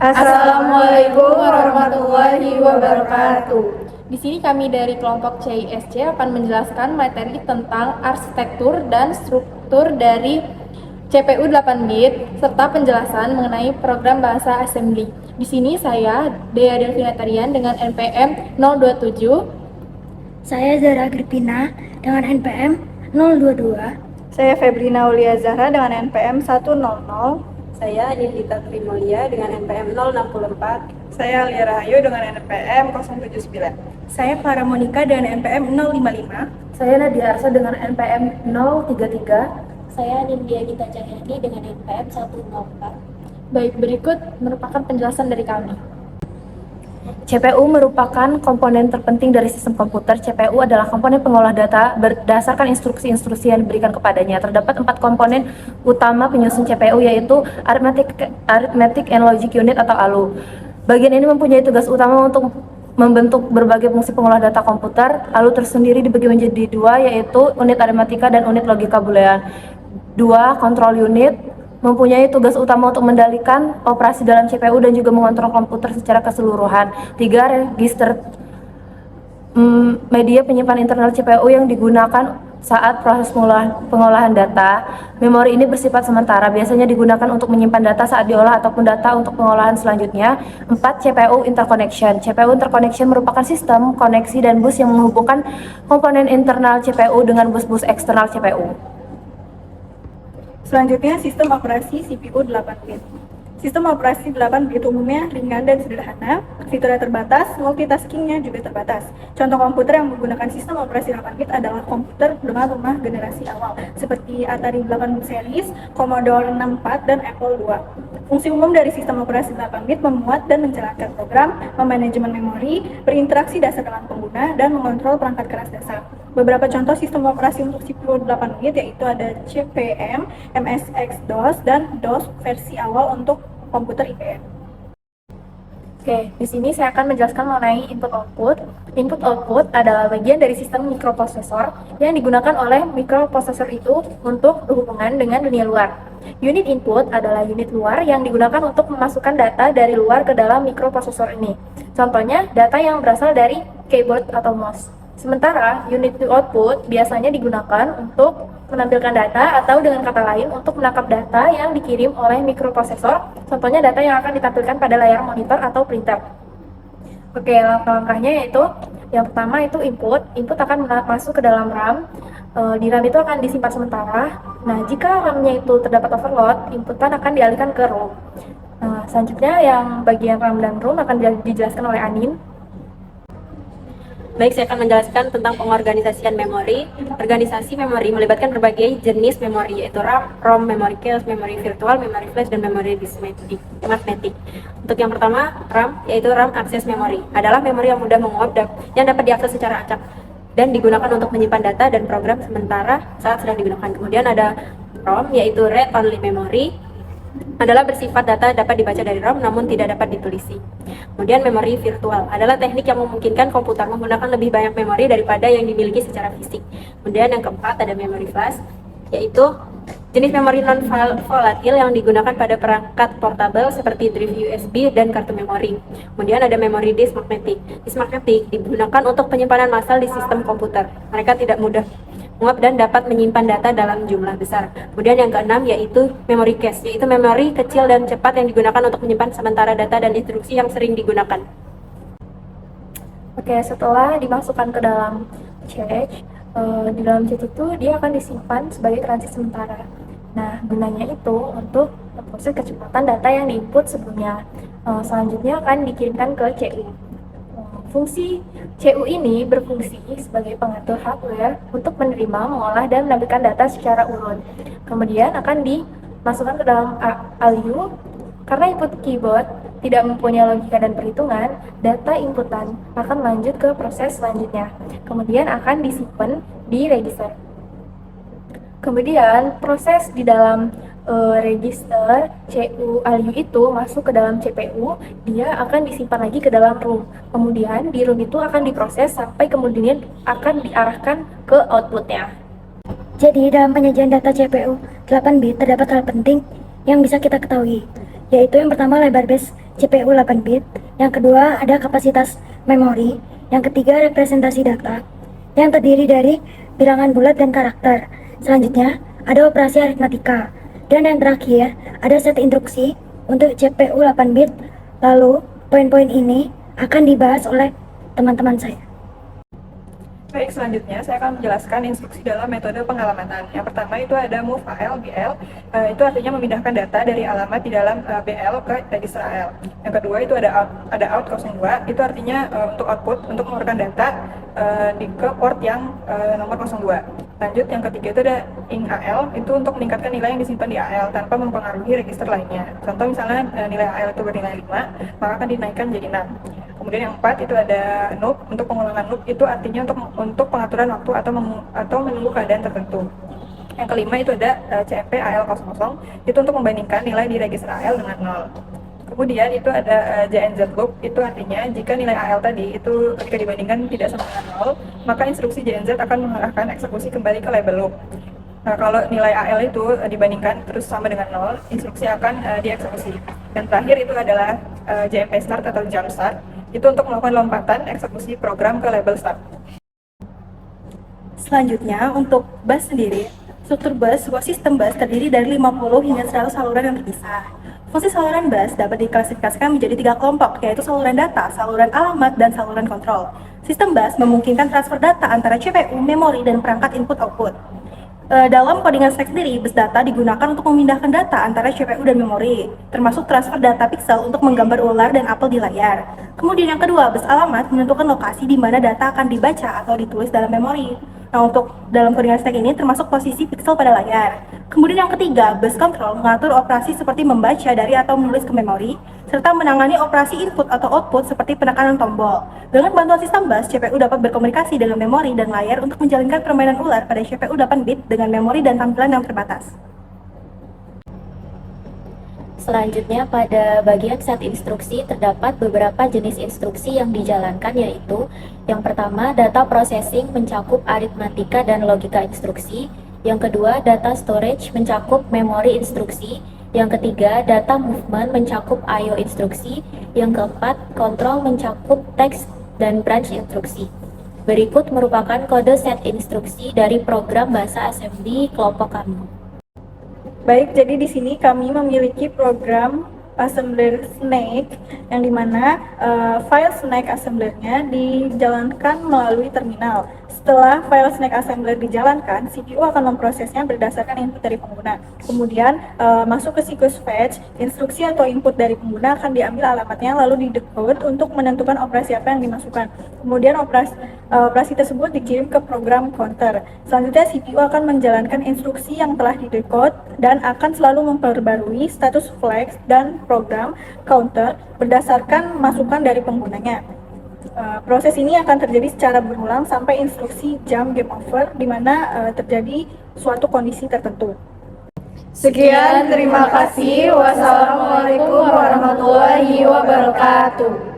Assalamualaikum warahmatullahi wabarakatuh. Di sini kami dari kelompok CISC akan menjelaskan materi tentang arsitektur dan struktur dari CPU 8 bit serta penjelasan mengenai program bahasa assembly. Di sini saya Dea Delvina Tarian dengan NPM 027. Saya Zara Agripina dengan NPM 022. Saya Febrina Aulia Zahra dengan NPM 100. Saya Nindita Trimulia dengan NPM 064. Saya Alia Rahayu dengan NPM 079. Saya Clara Monica dengan NPM 055. Saya Nadia Arsa dengan NPM 033. Saya Nindya Gita Cahyani dengan NPM 104. Baik, berikut merupakan penjelasan dari kami. CPU merupakan komponen terpenting dari sistem komputer. CPU adalah komponen pengolah data berdasarkan instruksi-instruksi yang diberikan kepadanya. Terdapat 4 komponen utama penyusun CPU, yaitu Arithmetic and Logic Unit atau ALU. Bagian ini mempunyai tugas utama untuk membentuk berbagai fungsi pengolah data komputer. ALU tersendiri dibagi menjadi 2, yaitu unit aritmatika dan unit logika boolean. 2. Control unit mempunyai tugas utama untuk mengendalikan operasi dalam CPU dan juga mengontrol komputer secara keseluruhan. 3. Register media penyimpan internal CPU yang digunakan saat proses pengolahan data. Memori ini bersifat sementara, biasanya digunakan untuk menyimpan data saat diolah ataupun data untuk pengolahan selanjutnya. 4. CPU interconnection. CPU interconnection merupakan sistem koneksi dan bus yang menghubungkan komponen internal CPU dengan bus-bus eksternal CPU. Selanjutnya, sistem operasi CPU 8 bit. Sistem operasi 8 bit umumnya ringan dan sederhana, fiturnya terbatas, multitaskingnya juga terbatas. Contoh komputer yang menggunakan sistem operasi 8 bit adalah komputer dengan rumah generasi awal, seperti Atari 8 bit series, Commodore 64, dan Apple II. Fungsi umum dari sistem operasi 8 bit memuat dan menjalankan program, memanajemen memori, berinteraksi dasar dengan pengguna, dan mengontrol perangkat keras dasar. Beberapa contoh sistem operasi untuk CPU 8 bit yaitu ada CP/M, MSX-DOS, dan DOS versi awal untuk komputer IBM. Oke, di sini saya akan menjelaskan mengenai input-output. Input-output adalah bagian dari sistem mikroprosesor yang digunakan oleh mikroprosesor itu untuk berhubungan dengan dunia luar. Unit input adalah unit luar yang digunakan untuk memasukkan data dari luar ke dalam mikroprosesor ini. Contohnya, data yang berasal dari keyboard atau mouse. Sementara unit output biasanya digunakan untuk menampilkan data atau dengan kata lain untuk menangkap data yang dikirim oleh mikroprosesor, contohnya data yang akan ditampilkan pada layar monitor atau printer. Oke, langkah-langkahnya yaitu yang pertama itu input akan masuk ke dalam RAM. Di RAM itu akan disimpan sementara. Nah, jika RAM-nya itu terdapat overload, inputan akan dialihkan ke ROM. Selanjutnya yang bagian RAM dan ROM akan dijelaskan oleh Anin. Baik, saya akan menjelaskan tentang pengorganisasian memori. Organisasi memori melibatkan berbagai jenis memori, yaitu RAM, ROM, memori cache, memori virtual, memori flash, dan memori disk magnetic. Untuk yang pertama, RAM, yaitu RAM access memory, adalah memori yang mudah menguap yang dapat diakses secara acak dan digunakan untuk menyimpan data dan program sementara saat sedang digunakan. Kemudian ada ROM, yaitu read only memory, adalah bersifat data dapat dibaca dari RAM namun tidak dapat ditulisi. Kemudian memori virtual adalah teknik yang memungkinkan komputer menggunakan lebih banyak memori daripada yang dimiliki secara fisik. Kemudian yang keempat ada memori flash, yaitu jenis memori non-volatile yang digunakan pada perangkat portable seperti drive USB dan kartu memori. Kemudian ada memori disk magnetic. Disk magnetic digunakan untuk penyimpanan massal di sistem komputer. Mereka tidak mudah menguap dan dapat menyimpan data dalam jumlah besar. Kemudian yang keenam yaitu memori cache, yaitu memori kecil dan cepat yang digunakan untuk menyimpan sementara data dan instruksi yang sering digunakan. Oke, setelah dimasukkan ke dalam cache, di dalam cache itu dia akan disimpan sebagai transit sementara. Nah, gunanya itu untuk memproses kecepatan data yang diinput sebelumnya. Selanjutnya akan dikirimkan ke CU. Fungsi CU ini berfungsi sebagai pengatur hardware untuk menerima, mengolah, dan menampilkan data secara urut. Kemudian akan dimasukkan ke dalam ALU. Karena input keyboard tidak mempunyai logika dan perhitungan, data inputan akan lanjut ke proses selanjutnya. Kemudian akan disimpan di register. Kemudian proses di dalam register CU ALU itu masuk ke dalam CPU, dia akan disimpan lagi ke dalam ROM. Kemudian di ROM itu akan diproses sampai kemudian akan diarahkan ke outputnya. Jadi dalam penyajian data CPU 8 bit terdapat hal penting yang bisa kita ketahui, yaitu yang pertama lebar base CPU 8 bit, yang kedua ada kapasitas memori, yang ketiga representasi data, yang terdiri dari bilangan bulat dan karakter. Selanjutnya ada operasi aritmatika, dan yang terakhir ada set instruksi untuk CPU 8 bit. Lalu poin-poin ini akan dibahas oleh teman-teman saya. Baik, selanjutnya saya akan menjelaskan instruksi dalam metode pengalamatan. Yang pertama itu ada move AL, BL, itu artinya memindahkan data dari alamat di dalam BL ke register AL. Yang kedua itu ada out 02, itu artinya untuk output, untuk mengeluarkan data ke port yang nomor 02. Lanjut, yang ketiga itu ada ing AL, itu untuk meningkatkan nilai yang disimpan di AL tanpa mempengaruhi register lainnya. Contoh misalnya nilai AL itu bernilai 5, maka akan dinaikkan jadi 6. Kemudian yang 4 itu ada loop, untuk pengulangan loop itu artinya untuk pengaturan waktu atau menunggu keadaan tertentu. Yang kelima itu ada CMP AL00, itu untuk membandingkan nilai di register AL dengan 0. Kemudian itu ada JNZ loop, itu artinya jika nilai AL tadi itu ketika dibandingkan tidak sama dengan 0, maka instruksi JNZ akan mengarahkan eksekusi kembali ke label loop. Nah, kalau nilai AL itu dibandingkan terus sama dengan 0, instruksi akan dieksekusi. Dan terakhir itu adalah JMP start atau jump start, itu untuk melakukan lompatan eksekusi program ke label start. Selanjutnya, untuk bus sendiri, struktur bus, sebuah sistem bus terdiri dari 50 hingga 100 saluran yang terpisah. Fungsi saluran bus dapat diklasifikasikan menjadi 3 kelompok, yaitu saluran data, saluran alamat, dan saluran kontrol. Sistem bus memungkinkan transfer data antara CPU, memori, dan perangkat input-output. Dalam codingan stack sendiri, bus data digunakan untuk memindahkan data antara CPU dan memori, termasuk transfer data pixel untuk menggambar ular dan apel di layar. Kemudian yang kedua, bus alamat menentukan lokasi di mana data akan dibaca atau ditulis dalam memori. Nah, untuk dalam codingan stack ini termasuk posisi pixel pada layar. Kemudian yang ketiga, bus control mengatur operasi seperti membaca dari atau menulis ke memori, serta menangani operasi input atau output seperti penekanan tombol. Dengan bantuan sistem bus, CPU dapat berkomunikasi dengan memori dan layar untuk menjalankan permainan ular pada CPU 8 bit dengan memori dan tampilan yang terbatas. Selanjutnya, pada bagian set instruksi terdapat beberapa jenis instruksi yang dijalankan, yaitu yang pertama, data processing mencakup aritmatika dan logika instruksi. Yang kedua, data storage mencakup memori instruksi. Yang ketiga, data movement mencakup I/O instruksi. Yang keempat, kontrol mencakup teks dan branch instruksi. Berikut merupakan kode set instruksi dari program bahasa assembly kelompok kami. Baik, jadi di sini kami memiliki program assembler Snake yang dimana file Snake assemblernya dijalankan melalui terminal. Setelah file Snake assembler dijalankan, CPU akan memprosesnya berdasarkan input dari pengguna. Kemudian masuk ke siklus fetch, instruksi atau input dari pengguna akan diambil alamatnya lalu didecode untuk menentukan operasi apa yang dimasukkan. Kemudian operasi tersebut dikirim ke program counter. Selanjutnya CPU akan menjalankan instruksi yang telah didecode dan akan selalu memperbarui status flags dan program counter berdasarkan masukan dari penggunanya. Proses ini akan terjadi secara berulang sampai instruksi jump game over di mana terjadi suatu kondisi tertentu. Sekian, terima kasih. Wassalamualaikum warahmatullahi wabarakatuh.